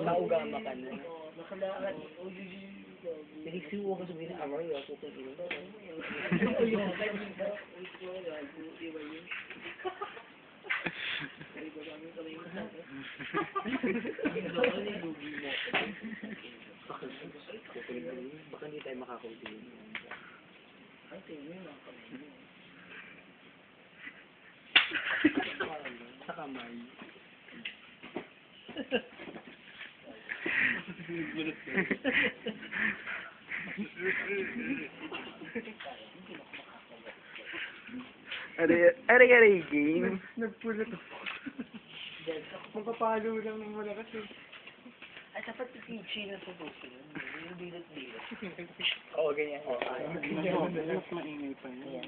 Naugama ka na. Nakalakad. Pinagsiwo ka sabihin na away ako kung ino. Baka hindi tayo makakautin. Ay, tingin mo sa kamay. Ari game. Nagpulot ako. Magpapalo lang ng malakas eh. Ay, dapat si na sa duso yun. Yung bilat-bilat. Oo, ganyan. Mas maingay pa yun.